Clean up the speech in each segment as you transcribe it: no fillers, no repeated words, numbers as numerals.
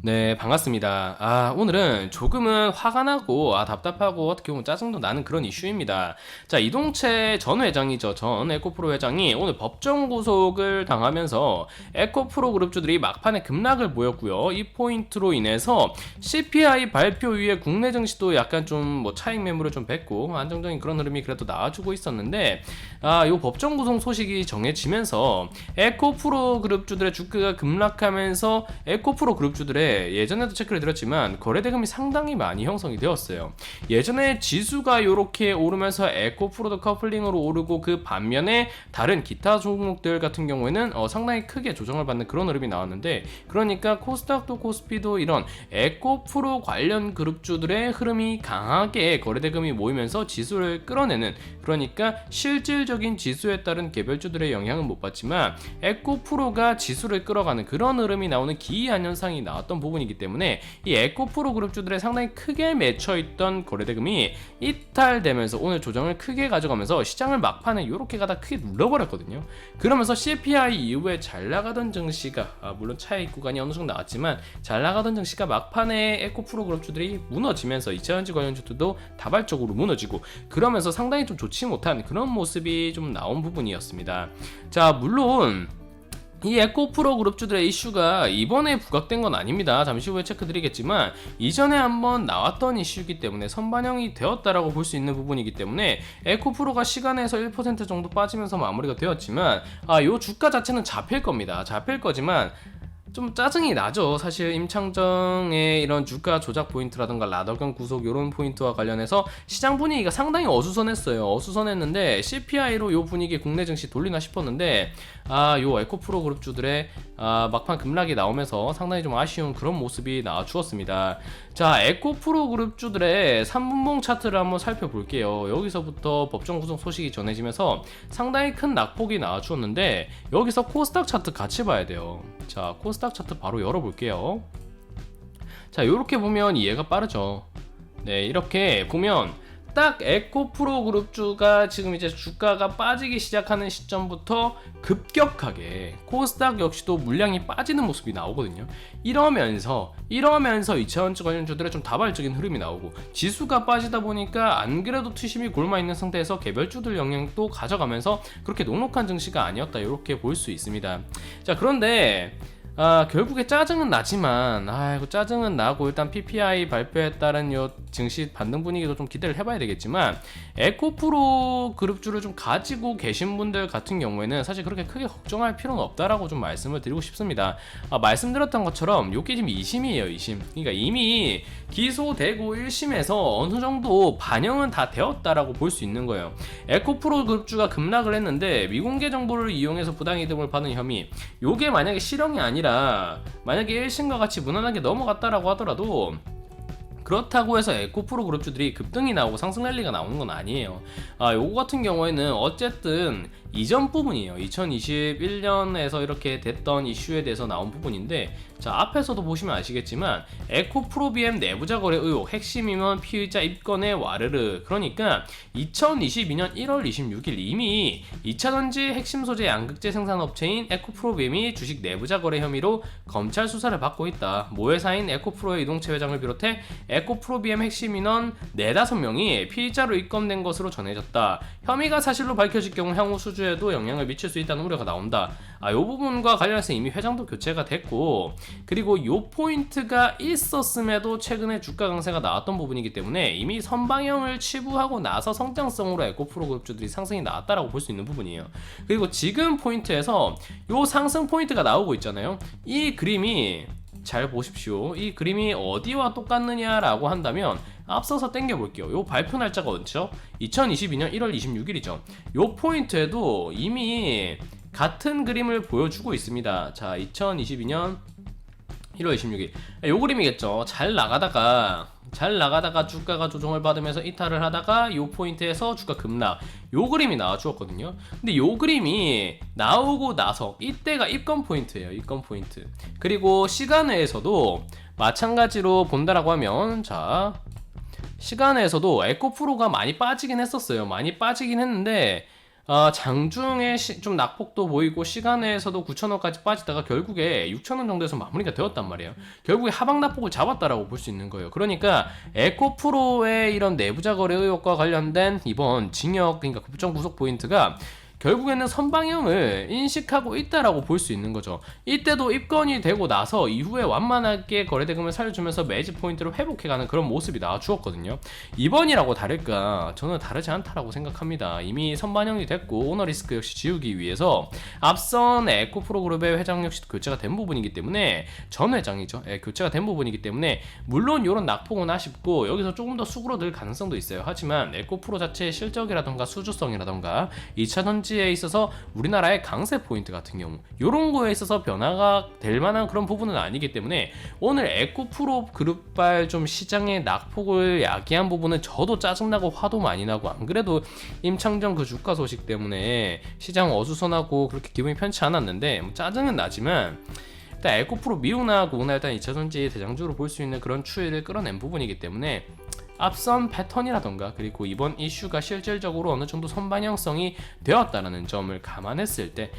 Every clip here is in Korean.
네, 반갑습니다. 오늘은 조금은 화가 나고, 답답하고, 어떻게 보면 짜증도 나는 그런 이슈입니다. 자, 이동채 전 회장이죠. 전 에코프로 회장이 오늘 법정 구속을 당하면서 에코프로 그룹주들이 막판에 급락을 보였고요. 이 포인트로 인해서 CPI 발표 이후에 국내 증시도 약간 좀 차익 매물을 좀 뱉고, 안정적인 그런 흐름이 그래도 나와주고 있었는데, 요 법정 구속 소식이 정해지면서 에코프로 그룹주들의 주가가 급락하면서 에코프로 그룹주들의 예전에도 체크를 드렸지만 거래대금이 상당히 많이 형성이 되었어요. 예전에 지수가 이렇게 오르면서 에코프로도 커플링으로 오르고 그 반면에 다른 기타 종목들 같은 경우에는 상당히 크게 조정을 받는 그런 흐름이 나왔는데, 그러니까 코스닥도 코스피도 이런 에코프로 관련 그룹주들의 흐름이 강하게 거래대금이 모이면서 지수를 끌어내는, 그러니까 실질적인 지수에 따른 개별주들의 영향은 못 받지만 에코프로가 지수를 끌어가는 그런 흐름이 나오는 기이한 현상이 나왔던 부분이기 때문에 이 에코프로 그룹주들의 상당히 크게 맺혀있던 거래대금이 이탈되면서 오늘 조정을 크게 가져가면서 시장을 막판에 이렇게 가다 크게 눌러버렸거든요. 그러면서 CPI 이후에 잘 나가던 증시가 물론 차익 구간이 어느 정도 나왔지만 잘 나가던 증시가 막판에 에코프로 그룹주들이 무너지면서 2차전지 관련주들도 다발적으로 무너지고, 그러면서 상당히 좀 좋지 못한 그런 모습이 좀 나온 부분이었습니다. 자, 물론 이 에코프로 그룹주들의 이슈가 이번에 부각된 건 아닙니다. 잠시 후에 체크드리겠지만 이전에 한번 나왔던 이슈이기 때문에 선반영이 되었다라고 볼 수 있는 부분이기 때문에 에코프로가 시간에서 1% 정도 빠지면서 마무리가 되었지만 요 주가 자체는 잡힐 겁니다. 잡힐 거지만 좀 짜증이 나죠. 사실 임창정의 이런 주가 조작 포인트라든가 라더경 구속 이런 포인트와 관련해서 시장 분위기가 상당히 어수선했어요. 어수선했는데 CPI로 요 분위기 국내 증시 돌리나 싶었는데 요 에코프로 그룹주들의 막판 급락이 나오면서 상당히 좀 아쉬운 그런 모습이 나와 주었습니다. 자, 에코프로 그룹주들의 3분봉 차트를 한번 살펴볼게요. 여기서부터 법정 구속 소식이 전해지면서 상당히 큰 낙폭이 나와 주었는데, 여기서 코스닥 차트 같이 봐야 돼요. 자, 코스닥 차트 바로 열어볼게요. 자, 요렇게 보면 이해가 빠르죠. 네, 이렇게 보면 딱 에코프로 그룹주가 지금 이제 주가가 빠지기 시작하는 시점부터 급격하게 코스닥 역시도 물량이 빠지는 모습이 나오거든요. 이러면서 2차전지 관련주들의 좀 다발적인 흐름이 나오고, 지수가 빠지다 보니까 안 그래도 투심이 골마 있는 상태에서 개별주들 영향도 가져가면서 그렇게 녹록한 증시가 아니었다, 이렇게 볼 수 있습니다. 자, 그런데 결국에 짜증은 나지만, 짜증은 나고 일단 PPI 발표에 따른 요 증시 반등 분위기도 좀 기대를 해봐야 되겠지만, 에코프로 그룹주를 좀 가지고 계신 분들 같은 경우에는 사실 그렇게 크게 걱정할 필요는 없다라고 좀 말씀을 드리고 싶습니다. 말씀드렸던 것처럼 요게 지금 2심이에요, 2심. 그러니까 이미 기소되고 1심에서 어느 정도 반영은 다 되었다라고 볼 수 있는 거예요. 에코프로 그룹주가 급락을 했는데 미공개 정보를 이용해서 부당이득을 받은 혐의, 요게 만약에 실형이 아니라 만약에 1심과 같이 무난하게 넘어갔다라고 하더라도, 그렇다고 해서 에코프로 그룹주들이 급등이 나오고 상승 랠리가 나오는 건 아니에요. 요거 같은 경우에는 어쨌든 이전 부분이에요. 2021년에서 이렇게 됐던 이슈에 대해서 나온 부분인데, 자, 앞에서도 보시면 아시겠지만 에코프로비엠 내부자 거래 의혹 핵심 임원 피의자 입건의 와르르, 그러니까 2022년 1월 26일 이미 2차전지 핵심 소재 양극재 생산업체인 에코프로비엠이 주식 내부자 거래 혐의로 검찰 수사를 받고 있다. 모회사인 에코프로의 이동채 회장을 비롯해 에코프로비엠 핵심 인원 4-5명이 피의자로 입건된 것으로 전해졌다. 혐의가 사실로 밝혀질 경우 향후 수주에도 영향을 미칠 수 있다는 우려가 나온다. 이 부분과 관련해서 이미 회장도 교체가 됐고, 그리고 이 포인트가 있었음에도 최근에 주가 강세가 나왔던 부분이기 때문에 이미 선방형을 치부하고 나서 성장성으로 에코프로 그룹주들이 상승이 나왔다라고 볼 수 있는 부분이에요. 그리고 지금 포인트에서 이 상승 포인트가 나오고 있잖아요. 이 그림이 잘 보십시오. 이 그림이 어디와 똑같느냐라고 한다면 앞서서 당겨볼게요. 요 발표 날짜가 언제죠? 2022년 1월 26일이죠. 요 포인트에도 이미 같은 그림을 보여주고 있습니다. 자, 2022년 1월 26일. 요 그림이겠죠. 잘 나가다가 주가가 조정을 받으면서 이탈을 하다가 요 포인트에서 주가 급락, 요 그림이 나와 주었거든요. 근데 요 그림이 나오고 나서 이때가 입건 포인트예요. 입건 포인트. 그리고 시간외에서도 마찬가지로 본다라고 하면, 자, 시간외에서도 에코프로가 많이 빠지긴 했었어요. 많이 빠지긴 했는데 장중에 좀 낙폭도 보이고 시간에서도 9,000원까지 빠지다가 결국에 6,000원 정도에서 마무리가 되었단 말이에요. 결국에 하방 낙폭을 잡았다라고 볼 수 있는 거예요. 그러니까 에코프로의 이런 내부자 거래 의혹과 관련된 이번 징역, 그러니까 급정 구속 포인트가 결국에는 선방형을 인식하고 있다라고 볼 수 있는 거죠. 이때도 입건이 되고 나서 이후에 완만하게 거래대금을 살려주면서 매집 포인트를 회복해가는 그런 모습이 나와주었거든요. 이번이라고 다를까? 저는 다르지 않다라고 생각합니다. 이미 선반영이 됐고 오너리스크 역시 지우기 위해서 앞선 에코프로 그룹의 회장 역시 교체가 된 부분이기 때문에 전 회장이죠. 교체가 된 부분이기 때문에 물론 이런 낙폭은 아쉽고 여기서 조금 더 수그러들 가능성도 있어요. 하지만 에코프로 자체의 실적이라던가 수주성이라던가 2차전지 에 있어서 우리나라의 강세 포인트 같은 경우 이런 거에 있어서 변화가 될 만한 그런 부분은 아니기 때문에 오늘 에코프로 그룹발 좀 시장의 낙폭을 야기한 부분은 저도 짜증나고 화도 많이 나고, 안 그래도 임창정 그 주가 소식 때문에 시장 어수선하고 그렇게 기분이 편치 않았는데 짜증은 나지만 일단 에코프로 미우나하고 오늘 일단 2차전지 대장주로 볼 수 있는 그런 추이를 끌어낸 부분이기 때문에 앞선 패턴이라던가 그리고 이번 이슈가 실질적으로 어느 정도 선방향성이 되었다는 점을 감안했을 때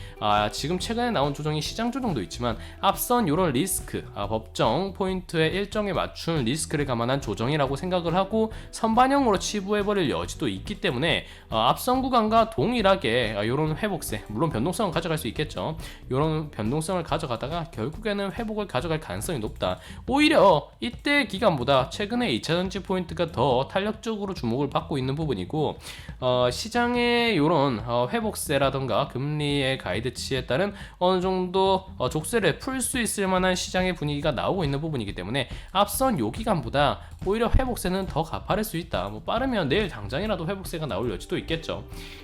지금 최근에 나온 조정이 시장 조정도 있지만 앞선 이런 리스크, 법정 포인트의 일정에 맞춘 리스크를 감안한 조정이라고 생각을 하고 선반영으로 치부해버릴 여지도 있기 때문에 앞선 구간과 동일하게 이런 회복세, 물론 변동성은 가져갈 수 있겠죠. 이런 변동성을 가져가다가 결국에는 회복을 가져갈 가능성이 높다. 오히려 이때 기간보다 최근에 2차전지 포인트가 더 탄력적으로 주목을 받고 있는 부분이고, 시장의 이런 회복세라던가 금리의 가이드치에 따른 어느 정도 족쇄를 풀 수 있을 만한 시장의 분위기가 나오고 있는 부분이기 때문에 앞선 요 기간보다 오히려 회복세는 더 가파를 수 있다. 빠르면 내일 당장이라도 회복세가 나올 여지도 있겠죠.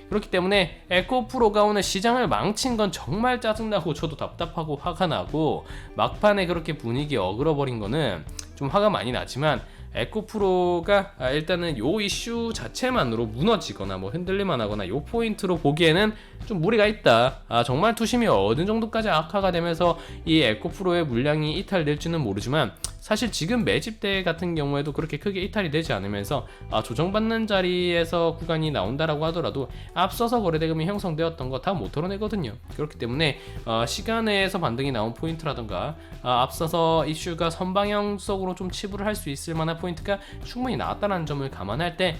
그렇기 때문에 에코프로가 오늘 시장을 망친 건 정말 짜증나고 저도 답답하고 화가 나고, 막판에 그렇게 분위기 어그러버린 거는 좀 화가 많이 나지만 에코프로가 일단은 요 이슈 자체만으로 무너지거나 흔들릴만 하거나 요 포인트로 보기에는 좀 무리가 있다. 정말 투심이 어느 정도까지 악화가 되면서 이 에코프로의 물량이 이탈될지는 모르지만 사실 지금 매집대 같은 경우에도 그렇게 크게 이탈이 되지 않으면서 조정받는 자리에서 구간이 나온다라고 하더라도 앞서서 거래대금이 형성되었던 거 다 못 털어내거든요. 그렇기 때문에 시간에서 반등이 나온 포인트라던가 앞서서 이슈가 선방향 속으로 좀 치부를 할 수 있을 만한 포인트가 충분히 나왔다는 점을 감안할 때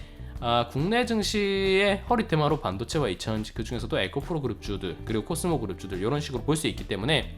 국내 증시의 허리테마로 반도체와 2차전지, 그 중에서도 에코프로 그룹주들 그리고 코스모 그룹주들 이런 식으로 볼 수 있기 때문에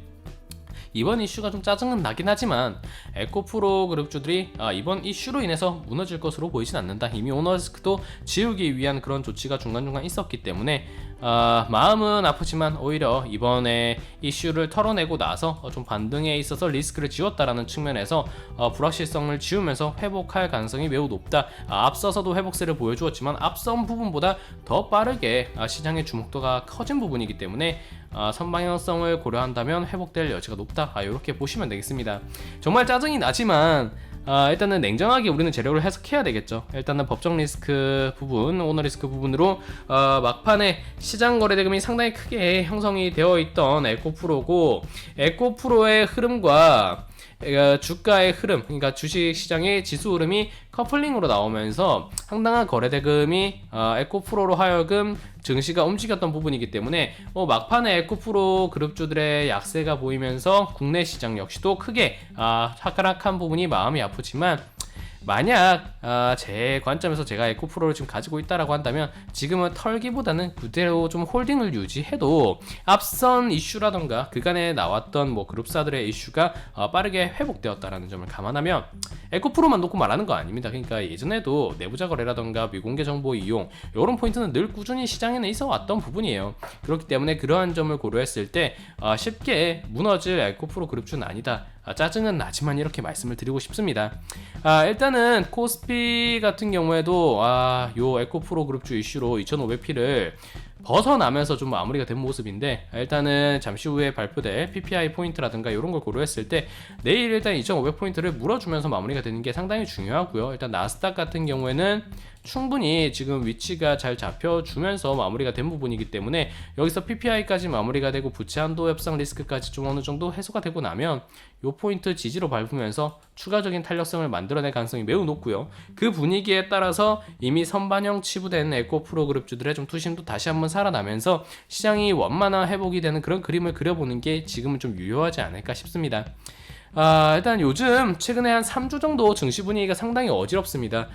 이번 이슈가 좀 짜증은 나긴 하지만 에코프로 그룹주들이 이번 이슈로 인해서 무너질 것으로 보이진 않는다. 이미 오너리스크도 지우기 위한 그런 조치가 중간중간 있었기 때문에 마음은 아프지만 오히려 이번에 이슈를 털어내고 나서 좀 반등에 있어서 리스크를 지웠다라는 측면에서 불확실성을 지우면서 회복할 가능성이 매우 높다. 앞서서도 회복세를 보여주었지만 앞선 부분보다 더 빠르게 시장의 주목도가 커진 부분이기 때문에 선방향성을 고려한다면 회복될 여지가 높다. 이렇게 보시면 되겠습니다. 정말 짜증이 나지만 일단은 냉정하게 우리는 재료를 해석해야 되겠죠. 일단은 법정 리스크 부분, 오너 리스크 부분으로 막판에 시장 거래대금이 상당히 크게 형성이 되어 있던 에코프로고, 에코프로의 흐름과 주가의 흐름, 그러니까 주식시장의 지수 흐름이 커플링으로 나오면서 상당한 거래대금이 에코프로로 하여금 증시가 움직였던 부분이기 때문에 막판에 에코프로 그룹주들의 약세가 보이면서 국내 시장 역시도 크게 하락한 부분이 마음이 아프지만, 만약 제 관점에서 제가 에코프로를 지금 가지고 있다라고 한다면 지금은 털기보다는 그대로 좀 홀딩을 유지해도 앞선 이슈라던가 그간에 나왔던 그룹사들의 이슈가 빠르게 회복되었다라는 점을 감안하면 에코프로만 놓고 말하는 거 아닙니다. 그러니까 예전에도 내부자 거래라던가 미공개 정보 이용 이런 포인트는 늘 꾸준히 시장에는 있어 왔던 부분이에요. 그렇기 때문에 그러한 점을 고려했을 때 쉽게 무너질 에코프로 그룹주는 아니다. 짜증은 나지만 이렇게 말씀을 드리고 싶습니다. 일단은 코스피 같은 경우에도 요 에코프로 그룹주 이슈로 2500P를 벗어나면서 좀 마무리가 된 모습인데, 일단은 잠시 후에 발표될 PPI 포인트라든가 이런 걸 고려했을 때 내일 일단 2500포인트를 물어주면서 마무리가 되는 게 상당히 중요하고요. 일단 나스닥 같은 경우에는 충분히 지금 위치가 잘 잡혀주면서 마무리가 된 부분이기 때문에 여기서 PPI까지 마무리가 되고 부채 한도 협상 리스크까지 좀 어느 정도 해소가 되고 나면 요 포인트 지지로 밟으면서 추가적인 탄력성을 만들어낼 가능성이 매우 높고요. 그 분위기에 따라서 이미 선반영 치부된 에코프로 그룹주들의 좀 투심도 다시 한번 살아나면서 시장이 원만한 회복이 되는 그런 그림을 그려보는 게 지금은 좀 유효하지 않을까 싶습니다. 일단 요즘 최근에 한 3주 정도 증시 분위기가 상당히 어지럽습니다.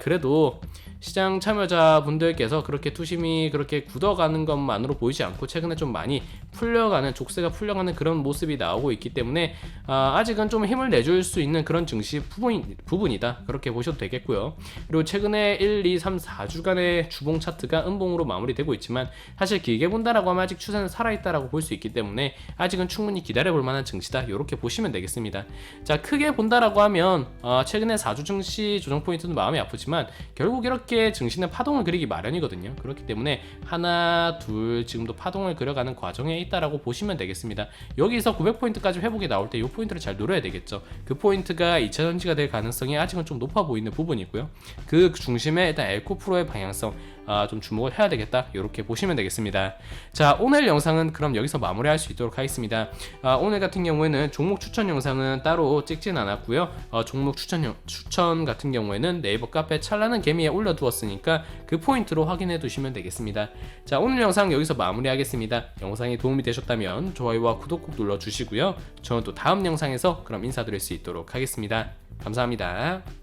그래도 시장 참여자분들께서 그렇게 투심이 그렇게 굳어가는 것만으로 보이지 않고 최근에 좀 많이 풀려가는, 족쇄가 풀려가는 그런 모습이 나오고 있기 때문에 아직은 좀 힘을 내줄 수 있는 그런 증시 부분이다, 그렇게 보셔도 되겠고요. 그리고 최근에 1, 2, 3, 4주간의 주봉 차트가 음봉으로 마무리되고 있지만 사실 길게 본다라고 하면 아직 추세는 살아있다라고 볼 수 있기 때문에 아직은 충분히 기다려볼 만한 증시다, 이렇게 보시면 되겠습니다. 자, 크게 본다라고 하면 최근에 4주 증시 조정 포인트는 마음이 아프지만 결국 이렇게 증시는 파동을 그리기 마련이거든요. 그렇기 때문에 하나, 둘 지금도 파동을 그려가는 과정에 있다라고 보시면 되겠습니다. 여기서 900포인트까지 회복이 나올 때 이 포인트를 잘 노려야 되겠죠. 그 포인트가 2차 전지가 될 가능성이 아직은 좀 높아 보이는 부분이고요. 그 중심에 일단 엘코프로의 방향성 좀 주목을 해야 되겠다, 이렇게 보시면 되겠습니다. 자, 오늘 영상은 그럼 여기서 마무리할 수 있도록 하겠습니다. 오늘 같은 경우에는 종목 추천 영상은 따로 찍진 않았고요. 종목 추천 같은 경우에는 네이버 카페 찰나는 개미에 올려두었으니까 그 포인트로 확인해 두시면 되겠습니다. 자, 오늘 영상 여기서 마무리하겠습니다. 영상이 도움이 되셨다면 좋아요와 구독 꼭 눌러주시고요. 저는 또 다음 영상에서 그럼 인사드릴 수 있도록 하겠습니다. 감사합니다.